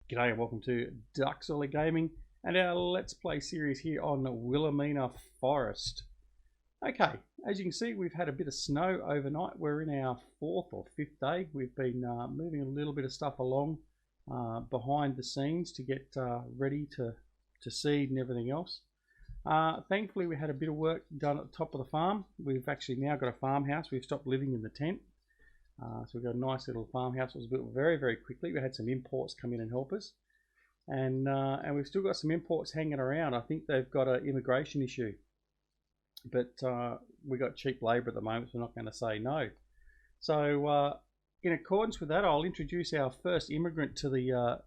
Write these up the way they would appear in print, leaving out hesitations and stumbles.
G'day and welcome to DuckZorly Gaming and our Let's Play series here on Willamina Forest. Okay, as you can see, we've had a bit of snow overnight. We're in our 4th or 5th day. We've been moving a little bit of stuff along behind the scenes to get ready to seed and everything else. Thankfully, we had a bit of work done at the top of the farm. We've actually now got a farmhouse. We've stopped living in the tent. So we've got a nice little farmhouse. It was built very, very quickly. We had some imports come in and help us. And we've still got some imports hanging around. I think they've got an immigration issue. But we've got cheap labour at the moment, so we're not going to say no. So in accordance with that, I'll introduce our first immigrant to the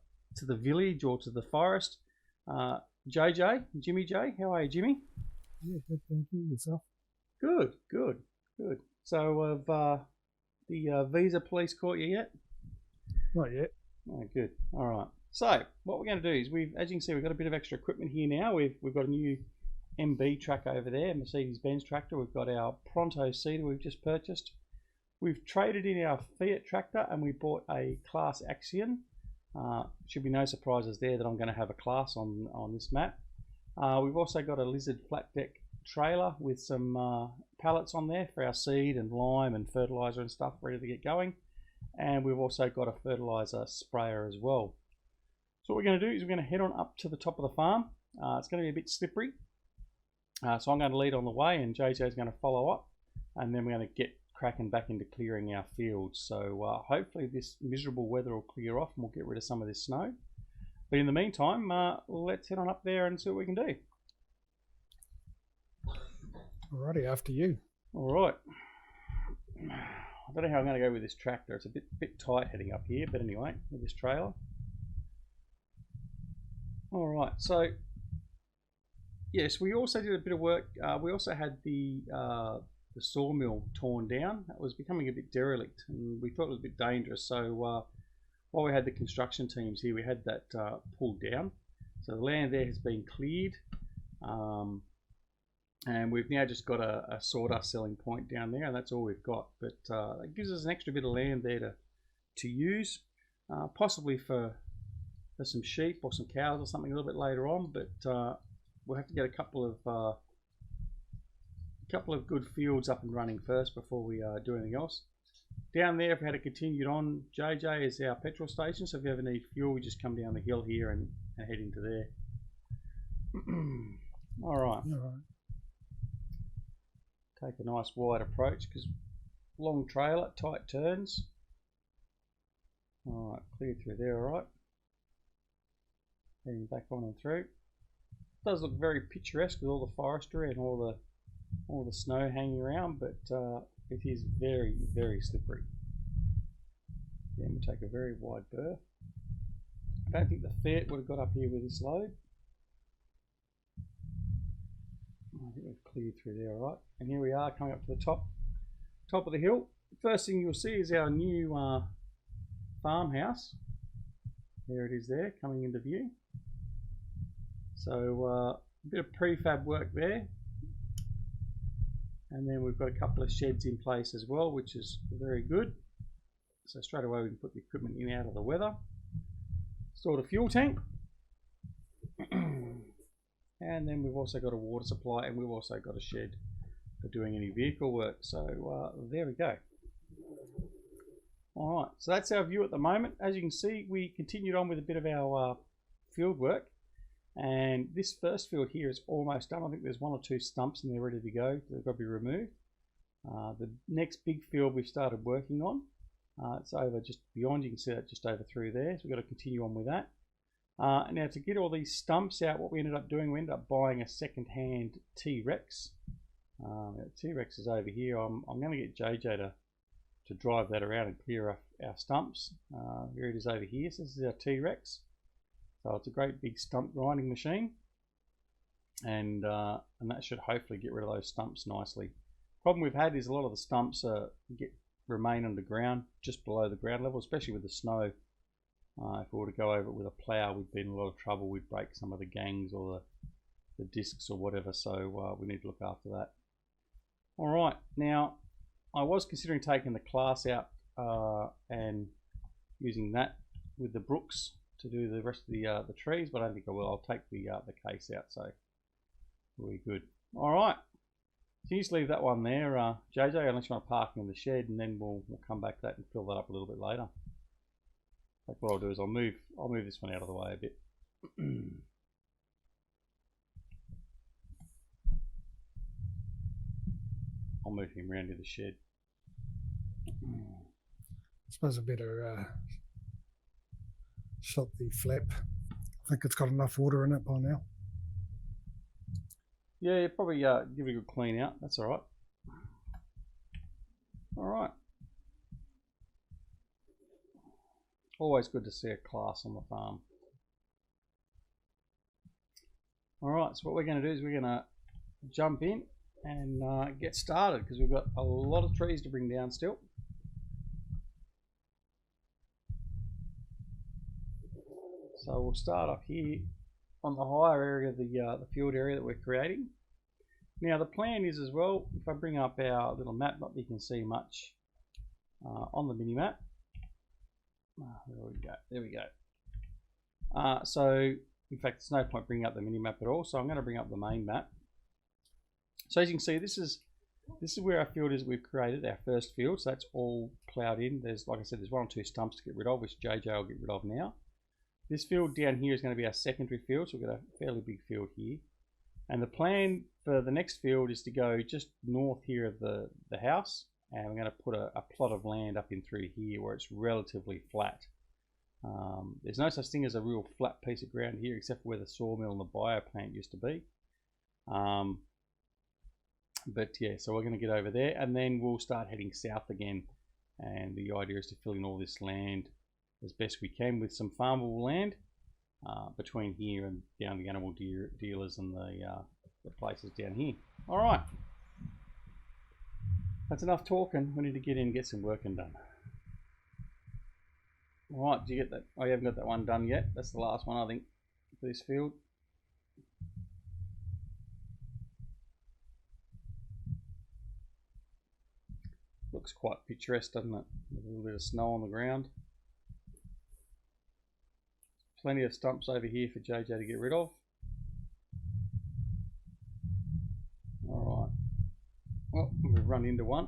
village or to the forest. JJ, Jimmy J. How are you, Jimmy? Yeah, good, thank you. Yourself? Good, good, good. So have the visa police caught you yet? Not yet. Oh, good. All right. So what we're going to do is as you can see, we've got a bit of extra equipment here now. We've got a new MB truck over there, Mercedes-Benz tractor. We've got our Pronto seeder we've just purchased. We've traded in our Fiat tractor and we bought a Class Axion. Should be no surprises there that I'm going to have a class on this map. We've also got a Lizard flat deck trailer with some pallets on there for our seed and lime and fertilizer and stuff ready to get going. And we've also got a fertilizer sprayer as well. So what we're going to do is we're going to head on up to the top of the farm. It's going to be a bit slippery. So I'm going to lead on the way and JJ is going to follow up. And then we're going to get cracking back into clearing our fields. So hopefully this miserable weather will clear off and we'll get rid of some of this snow. But in the meantime, let's head on up there and see what we can do. Alrighty, after you. All right. I don't know how I'm going to go with this tractor. It's a bit tight heading up here, but anyway, with this trailer. All right. So yes, we also did a bit of work. We also had the sawmill torn down. That was becoming a bit derelict, and we thought it was a bit dangerous. So while we had the construction teams here, we had that pulled down. So the land there has been cleared. And we've now just got a sawdust selling point down there, and that's all we've got. But it gives us an extra bit of land there to use, possibly for some sheep or some cows or something a little bit later on. But we'll have to get a couple of good fields up and running first before we do anything else. Down there, if we had to continue on, JJ is our petrol station. So if you ever need fuel, we just come down the hill here and head into there. All right. All right. Take a nice wide approach because long trailer, tight turns. All right, clear through there, all right. Heading back on and through. It does look very picturesque with all the forestry and all the snow hanging around, but it is very, very slippery. Then we take a very wide berth. I don't think the Fiat would have got up here with this load. I think we've cleared through there, all right. And here we are coming up to the top of the hill. First thing you'll see is our new farmhouse. There it is there, coming into view. So a bit of prefab work there. And then we've got a couple of sheds in place as well, which is very good. So straight away we can put the equipment in out of the weather. Stored a fuel tank. And then we've also got a water supply, and we've also got a shed for doing any vehicle work. So there we go. All right, so that's our view at the moment. As you can see, we continued on with a bit of our field work, and this first field here is almost done. I think there's 1 or 2 stumps and they're ready to go. They've got to be removed. The next big field we've started working on, it's over just beyond. You can see that just over through there. So we've got to continue on with that. Now to get all these stumps out, what we ended up doing, we ended up buying a second-hand T-Rex. T-Rex is over here. I'm going to get JJ to drive that around and clear our stumps. Here it is over here. So this is our T-Rex. So it's a great big stump grinding machine, and that should hopefully get rid of those stumps nicely. Problem we've had is a lot of the stumps remain underground, just below the ground level, especially with the snow. If we were to go over it with a plough, we'd be in a lot of trouble. We'd break some of the gangs or the discs or whatever, so we need to look after that. All right, now I was considering taking the class out and using that with the Brooks to do the rest of the trees, but I don't think I will. I'll take the case out, so we'll be good. All right. So you just leave that one there, JJ, unless you want to park in the shed, and then we'll come back to that and fill that up a little bit later. Like what I'll do is I'll move this one out of the way a bit. I'll move him around to the shed. I suppose I better shut the flap. I think it's got enough water in it by now. Yeah, probably give it a good clean out. That's all right. All right. Always good to see a class on the farm. All right, so what we're going to do is we're going to jump in and get started because we've got a lot of trees to bring down still. So we'll start up here on the higher area of the field area that we're creating. Now the plan is as well, if I bring up our little map, not that you can see much on the mini map. There we go. So in fact there's no point bringing up the mini map at all, so I'm going to bring up the main map. So as you can see, this is where our field is. We've created our first field, so that's all ploughed in. There's, like I said, there's 1 or 2 stumps to get rid of, which JJ will get rid of now. This field down here is going to be our secondary field, so we've got a fairly big field here. And the plan for the next field is to go just north here of the house, and we're going to put a plot of land up in through here where it's relatively flat. There's no such thing as a real flat piece of ground here, except for where the sawmill and the bioplant used to be. But yeah, so we're going to get over there, and then we'll start heading south again. And the idea is to fill in all this land as best we can with some farmable land between here and down the animal dealers and the places down here. All right, that's enough talking. We need to get in and get some working done. All right, did you get that? Oh, you haven't got that one done yet. That's the last one, I think, for this field. Looks quite picturesque, doesn't it? With a little bit of snow on the ground. Plenty of stumps over here for JJ to get rid of. Alright. Well, we've run into one.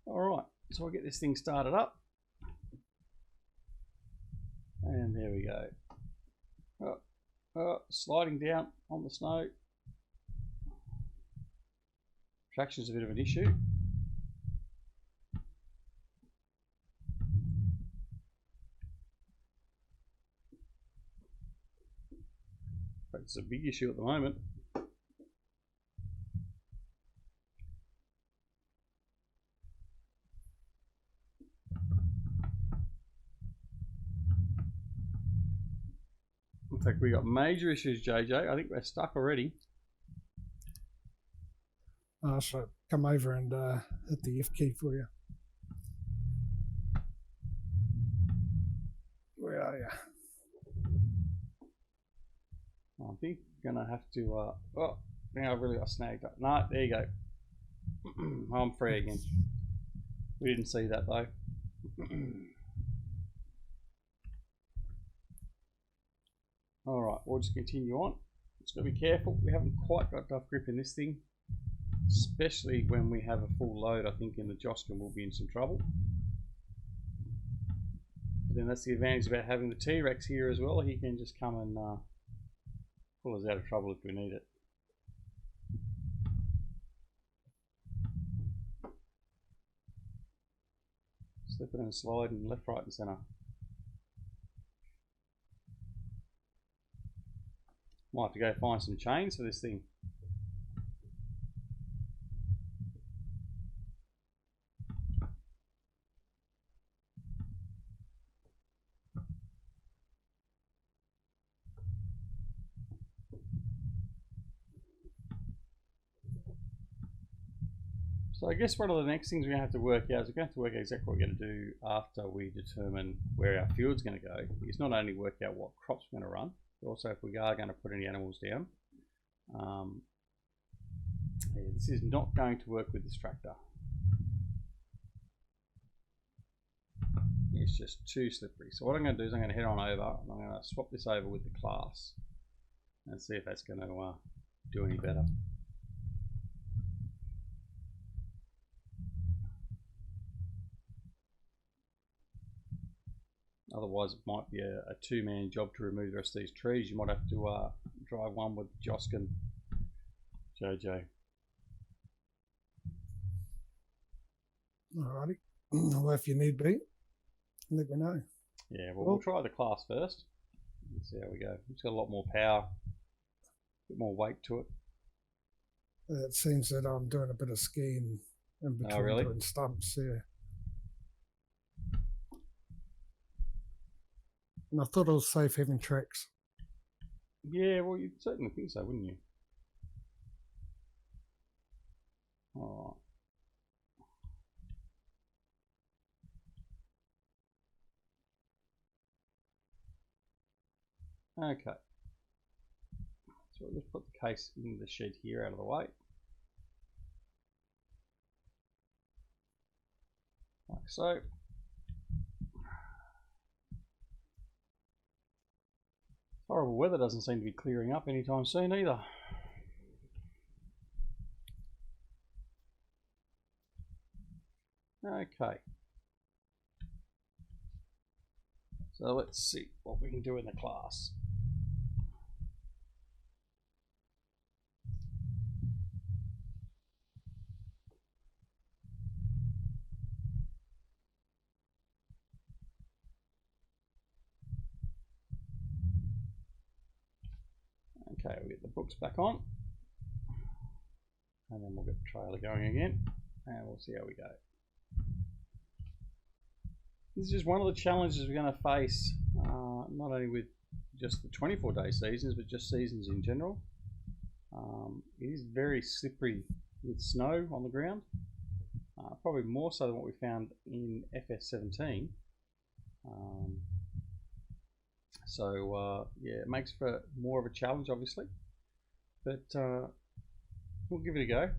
Alright, so I'll get this thing started up. And there we go. Sliding down on the snow. Traction's a bit of an issue. But it's a big issue at the moment. In fact, we got major issues, JJ. I think we're stuck already. So come over and hit the F key for you. Where are you? I think I'm gonna have to. Oh, I think I've really got snagged up. No, there you go. I'm free again. We didn't see that though. All right, we'll just continue on. Just gotta be careful. We haven't quite got enough grip in this thing. Especially when we have a full load, I think in the Joskin we'll be in some trouble. But then that's the advantage about having the T-Rex here as well. He can just come and pull us out of trouble if we need it. Slipping and sliding left, right and centre. Might have to go find some chains for this thing. So I guess one of the next things we're going to have to work out is we're going to have to work out exactly what we're going to do after we determine where our field's going to go. It's not only work out what crops we're going to run, but also if we are going to put any animals down. Yeah, this is not going to work with this tractor. It's just too slippery. So what I'm going to do is I'm going to head on over and I'm going to swap this over with the class and see if that's going to do any better. Otherwise it might be a two-man job to remove the rest of these trees. You might have to drive one with Josk and JJ. Alrighty. Well, if you need be, let me know. Yeah, well, we'll try the class first. Let's see how we go. It's got a lot more power, a bit more weight to it. It seems that I'm doing a bit of skiing in between doing stumps, yeah. And I thought it was safe having tracks. Yeah, well, you'd certainly think so, wouldn't you? All right. Okay. So we'll just put the case in the shed here out of the way. Like so. Horrible weather doesn't seem to be clearing up anytime soon either. Okay. So let's see what we can do in the class. Okay, we'll get the books back on. And then we'll get the trailer going again. And we'll see how we go. This is just one of the challenges we're going to face, not only with just the 24-day seasons, but just seasons in general. It is very slippery with snow on the ground, probably more so than what we found in FS17. Yeah, it makes for more of a challenge, obviously, but we'll give it a go.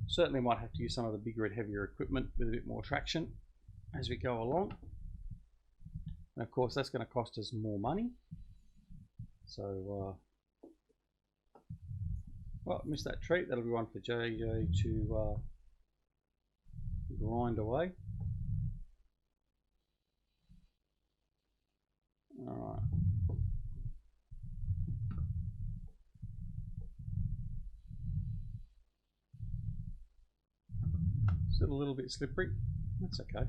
Certainly might have to use some of the bigger and heavier equipment with a bit more traction as we go along. And of course that's going to cost us more money. So, well, missed that treat. That'll be one for JJ to grind away. Alright. Still a little bit slippery. That's okay.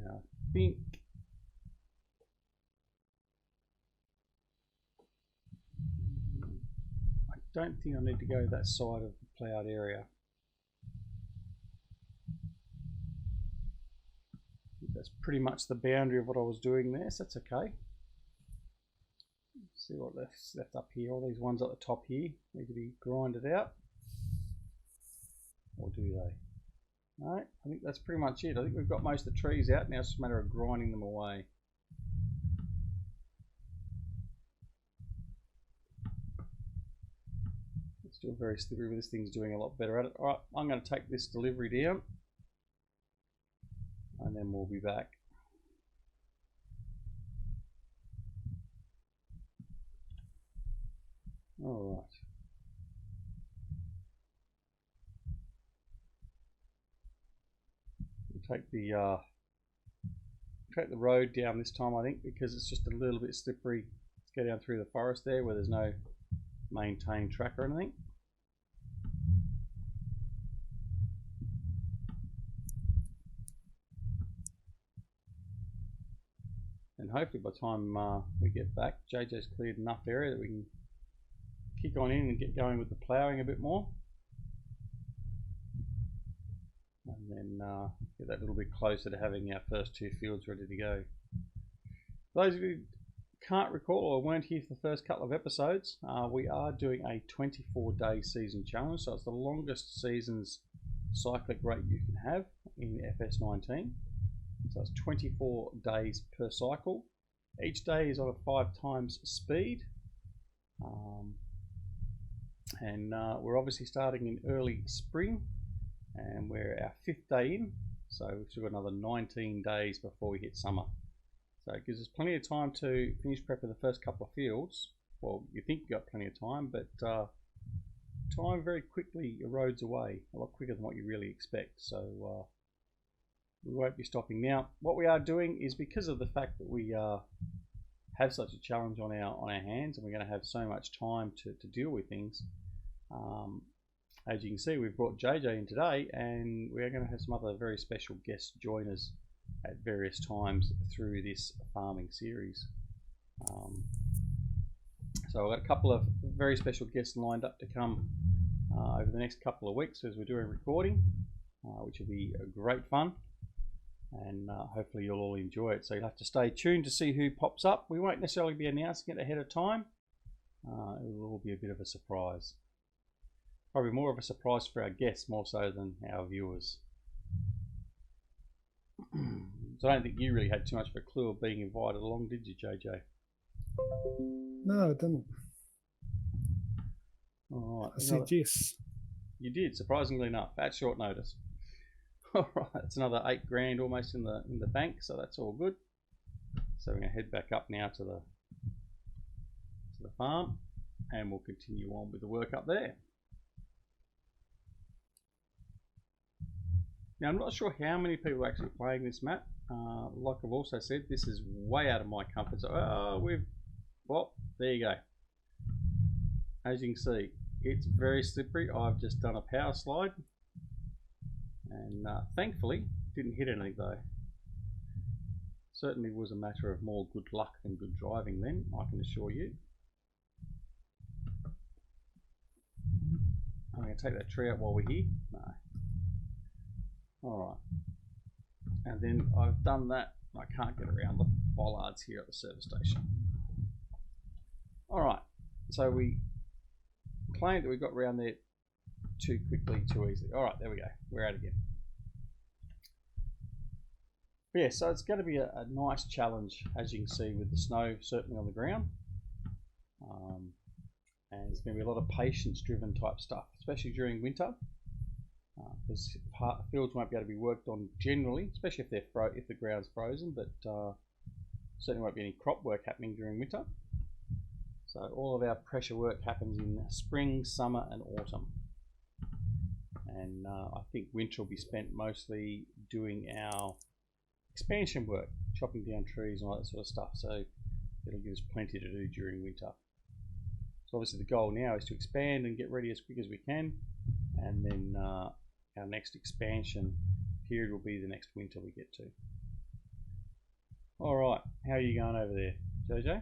Now, I don't think I need to go that side of the ploughed area. That's pretty much the boundary of what I was doing there, so that's okay. Let's see what left's left up here. All these ones at the top here need to be grinded out. Or do they? No, I think that's pretty much it. I think we've got most of the trees out. Now it's just a matter of grinding them away. It's still very slippery, but this thing's doing a lot better at it. Alright, I'm going to take this delivery down. And then we'll be back. All right. We'll take the road down this time, I think, because it's just a little bit slippery to go down through the forest there where there's no maintained track or anything. And hopefully by the time we get back, JJ's cleared enough area that we can kick on in and get going with the ploughing a bit more. And then get that little bit closer to having our first two fields ready to go. For those of you who can't recall or weren't here for the first couple of episodes, we are doing a 24-day season challenge. So it's the longest season's cyclic rate you can have in FS19. So it's 24 days per cycle. Each day is on a 5 times speed. We're obviously starting in early spring, and we're our 5th day in, so we've still got another 19 days before we hit summer. So it gives us plenty of time to finish prepping the first couple of fields. Well, you think you've got plenty of time, but time very quickly erodes away, a lot quicker than what you really expect. So we won't be stopping now. What we are doing is, because of the fact that we have such a challenge on our hands, and we're going to have so much time to deal with things. As you can see, we've brought JJ in today, and we're going to have some other very special guests join us at various times through this farming series. So I've got a couple of very special guests lined up to come over the next couple of weeks as we're doing recording, which will be great fun, and hopefully you'll all enjoy it. So you'll have to stay tuned to see who pops up. We won't necessarily be announcing it ahead of time. It will all be a bit of a surprise. Probably more of a surprise for our guests more so than our viewers. So I don't think you really had too much of a clue of being invited along, did you, JJ? No, I didn't. All right. I said yes. You did, surprisingly enough, at short notice. All right, it's another 8 grand almost in the bank, so that's all good. So we're going to head back up now to the farm, and we'll continue on with the work up there. Now, I'm not sure how many people are actually playing this map. Like I've also said, this is way out of my comfort zone. Well, there you go. As you can see, it's very slippery. I've just done a power slide, and thankfully didn't hit anything though. Certainly was a matter of more good luck than good driving then, I can assure you. I'm going to take that tree out while we're here. No. Alright, and then I've done that. I can't get around the bollards here at the service station. Alright, so we claimed that we got around there too quickly, too easily. Alright, there we go, we're out again. But yeah, so it's going to be a nice challenge, as you can see, with the snow certainly on the ground. And it's going to be a lot of patience driven type stuff, especially during winter. Because fields won't be able to be worked on generally, especially if the ground's frozen, but certainly won't be any crop work happening during winter. So all of our pressure work happens in spring, summer and autumn. And I think winter will be spent mostly doing our expansion work, chopping down trees and all that sort of stuff, so it'll give us plenty to do during winter. So obviously the goal now is to expand and get ready as quick as we can, and then our next expansion period will be the next winter we get to. Alright, how are you going over there, JJ?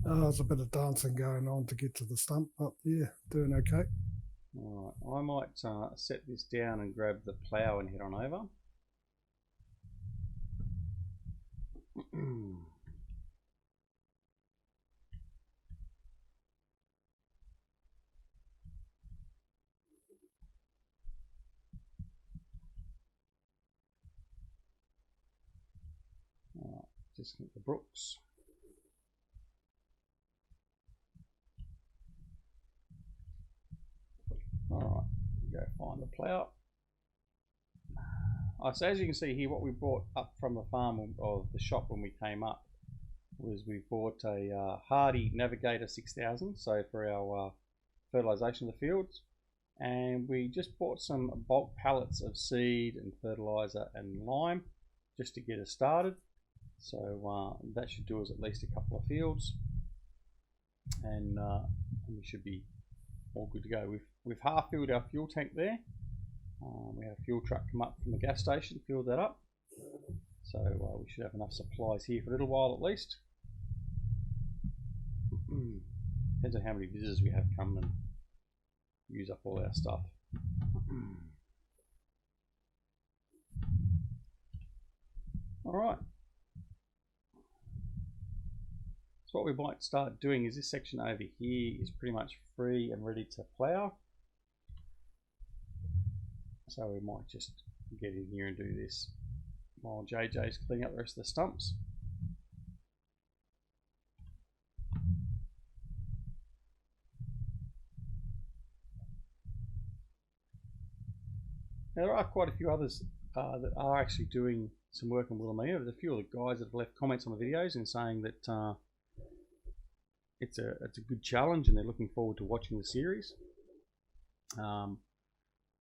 There's a bit of dancing going on to get to the stump, but yeah, doing okay. Alright, I might set this down and grab the plough and head on over. Just hit the brooks. Alright, go find the plough. So as you can see here, what we brought up from the farm or the shop when we came up was we bought a Hardy Navigator 6000, so for our fertilisation of the fields, and we just bought some bulk pallets of seed and fertiliser and lime just to get us started. So that should do us at least a couple of fields, and we should be all good to go. We've half filled our fuel tank there. We had a fuel truck come up from the gas station, filled that up. So we should have enough supplies here for a little while at least. Depends on how many visitors we have come and use up all our stuff. Alright. So what we might start doing is this section over here is pretty much free and ready to plough. So we might just get in here and do this. while JJ's cleaning up the rest of the stumps. Now, there are quite a few others that are actually doing some work in Willamina. There's a few of the guys that have left comments on the videos and saying that it's a good challenge and they're looking forward to watching the series. I'm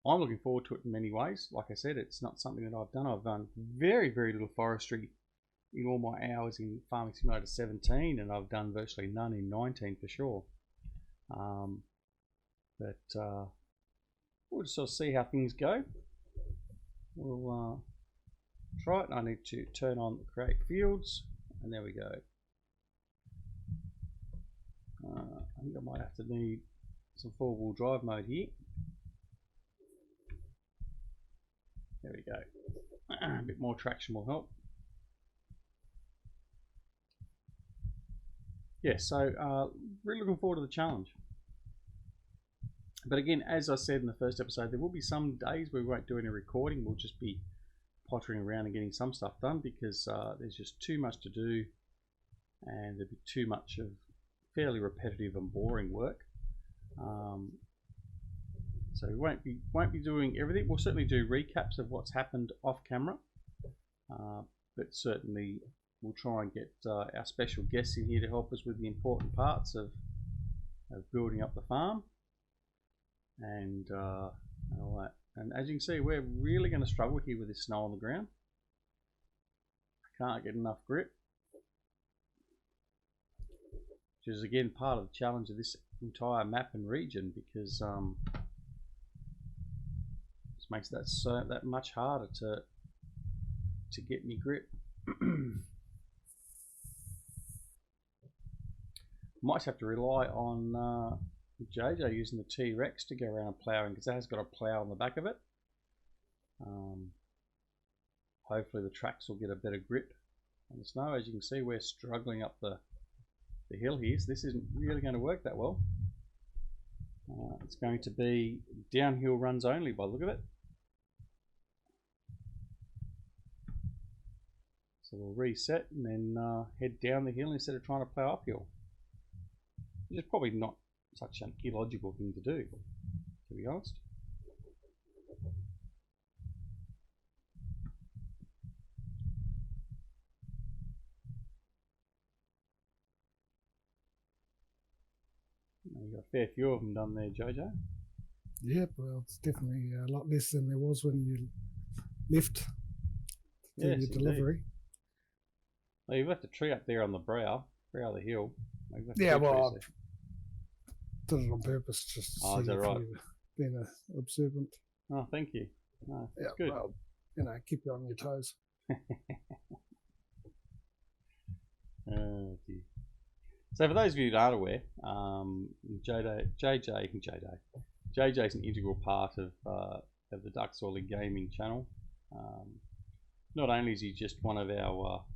looking forward to it in many ways. Like I said, it's not something that I've done. I've done very, very little forestry in all my hours in Farming Simulator 17, and I've done virtually none in 19 for sure. We'll just sort of see how things go. We'll try it. I need to turn on create fields, and there we go. I think I might have to need some four-wheel drive mode here. There we go. A bit more traction will help. Yeah, so really looking forward to the challenge. But again, as I said in the first episode, there will be some days where we won't do any recording. We'll just be pottering around and getting some stuff done because there's just too much to do, and there'll be too much of fairly repetitive and boring work. So we won't be doing everything. We'll certainly do recaps of what's happened off camera, but certainly we'll try and get our special guests in here to help us with the important parts of building up the farm and all that. And as you can see, we're really going to struggle here with this snow on the ground. I can't get enough grip, which is again part of the challenge of this entire map and region, because this makes that that much harder to get any grip. Might have to rely on JJ using the T-Rex to go around ploughing, because that has got a plough on the back of it. Hopefully the tracks will get a better grip on the snow. As you can see, we're struggling up the hill here, so this isn't really going to work that well. It's going to be downhill runs only by the look of it. So we'll reset and then head down the hill instead of trying to plough uphill, which is probably not such an illogical thing to do, to be honest. You've got a fair few of them done there, Jojo. Yep, well, it's definitely a lot less than there was when you left your delivery. Well, you've left a tree up there on the brow of the hill. Yeah, well, I did it on purpose just to see if you were being observant. Oh, thank you. No, that's good. Well, keep you on your toes. Oh, dear. So for those of you that aren't aware, JJ's an integral part of the DuckZorly gaming channel. Not only is he just one of our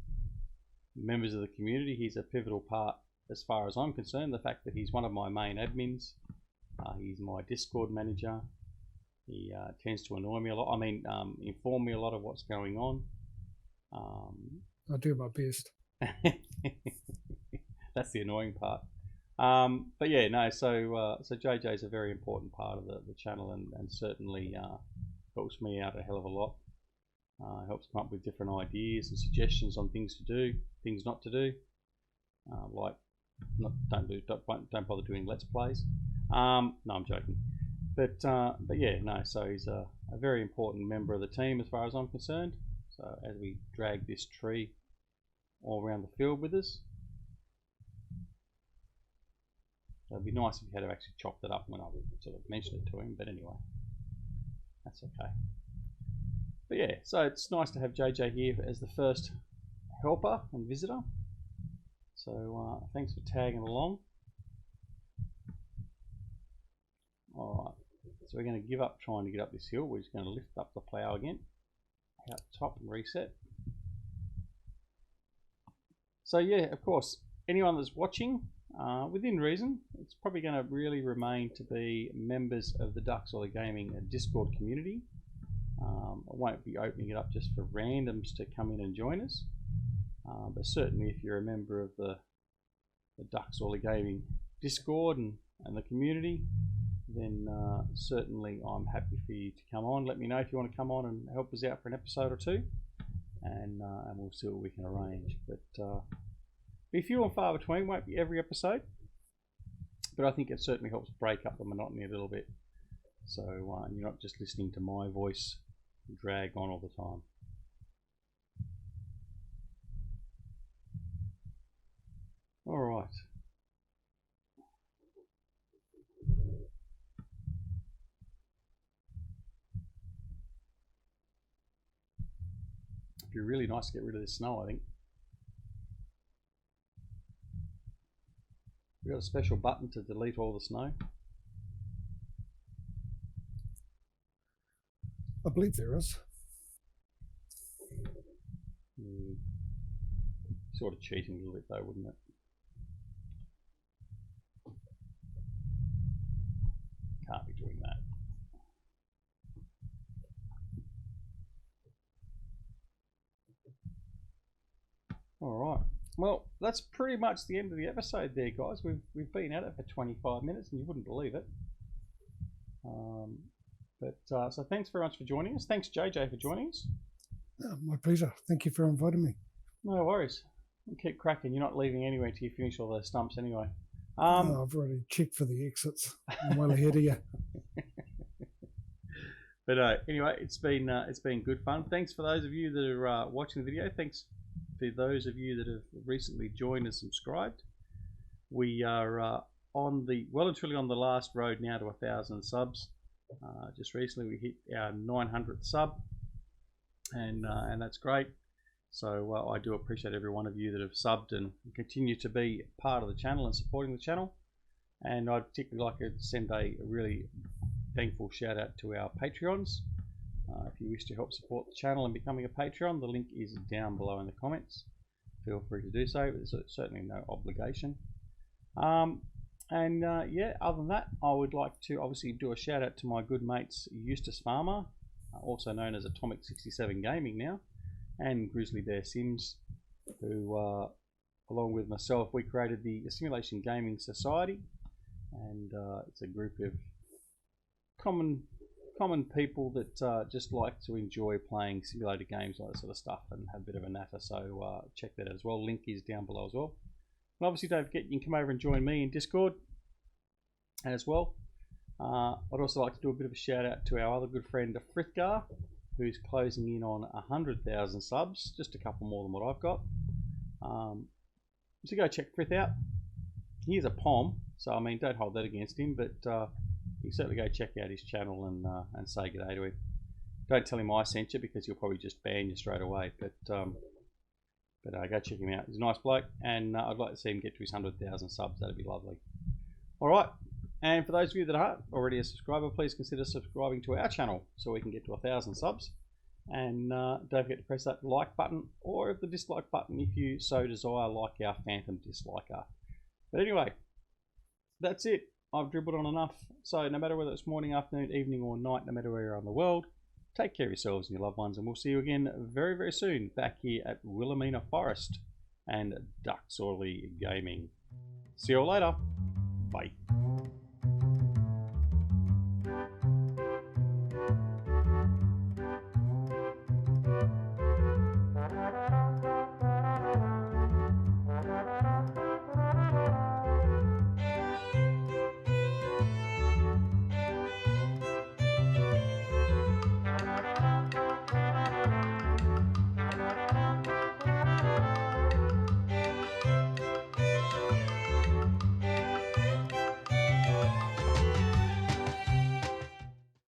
members of the community, he's a pivotal part as far as I'm concerned. The fact that he's one of my main admins, he's my Discord manager. He tends to annoy me a lot. I mean, inform me a lot of what's going on. I do my best. That's the annoying part. But yeah, no. So JJ is a very important part of the channel, and certainly helps me out a hell of a lot. Helps come up with different ideas and suggestions on things to do, things not to do. Like don't bother doing let's plays. No, I'm joking. But yeah, no. So he's a very important member of the team as far as I'm concerned. So as we drag this tree all around the field with us, it'd be nice if he had actually chopped it up when I sort of mentioned it to him. But anyway, that's okay. But yeah, so it's nice to have JJ here as the first helper and visitor. So thanks for tagging along. Alright, so we're going to give up trying to get up this hill. We're just going to lift up the plough again, out top and reset. So yeah, of course, anyone that's watching, within reason, it's probably going to really remain to be members of the DuckZorly Gaming Discord community. I won't be opening it up just for randoms to come in and join us, but certainly if you're a member of the DuckZorly Gaming Discord and the community, then certainly I'm happy for you to come on. Let me know if you want to come on and help us out for an episode or two, and we'll see what we can arrange. But be few and far between, won't be every episode, but I think it certainly helps break up the monotony a little bit, so you're not just listening to my voice drag on all the time. All right. It'd be really nice to get rid of this snow, I think. We've got a special button to delete all the snow. I believe there is. Sort of cheating a little bit though, wouldn't it? Can't be doing that. Alright, well that's pretty much the end of the episode there, guys. We've been at it for 25 minutes and you wouldn't believe it. So thanks very much for joining us. Thanks JJ for joining us. My pleasure. Thank you for inviting me. No worries. We'll keep cracking. You're not leaving anywhere till you finish all those stumps anyway. I've already checked for the exits. I'm well ahead of you. But anyway, it's been good fun. Thanks for those of you that are watching the video. Thanks for those of you that have recently joined and subscribed. We are well and truly on the last road now to 1,000 subs. Just recently we hit our 900th sub, and that's great. So I do appreciate every one of you that have subbed and continue to be part of the channel and supporting the channel. And I'd particularly like to send a really thankful shout out to our Patreons. If you wish to help support the channel and becoming a Patreon, the link is down below in the comments. Feel free to do so. There's certainly no obligation. Yeah, other than that, I would like to obviously do a shout out to my good mates Eustace Pharmer, also known as Atomic67 Gaming now, and Grizzly Sims, who along with myself, we created the Simulation Gaming Society, and it's a group of common people that just like to enjoy playing simulated games, like that sort of stuff, and have a bit of a natter. So check that out as well. Link is down below as well. And obviously don't forget you can come over and join me in Discord as well. I'd also like to do a bit of a shout out to our other good friend Frithgar, who's closing in on 100,000 subs, just a couple more than what I've got. So go check Frith out. He's a POM, so I mean don't hold that against him, but you can certainly go check out his channel and say good day to him. Don't tell him I sent you because he'll probably just ban you straight away, but go check him out. He's a nice bloke, and I'd like to see him get to his 100,000 subs. That'd be lovely. Alright, and for those of you that aren't already a subscriber, please consider subscribing to our channel so we can get to 1,000 subs. And don't forget to press that like button, or the dislike button if you so desire, like our phantom disliker. But anyway, that's it. I've dribbled on enough. So no matter whether it's morning, afternoon, evening or night, no matter where you're on the world, take care of yourselves and your loved ones, and we'll see you again very, very soon back here at Willamina Forest and DuckZorly Gaming. See you all later. Bye.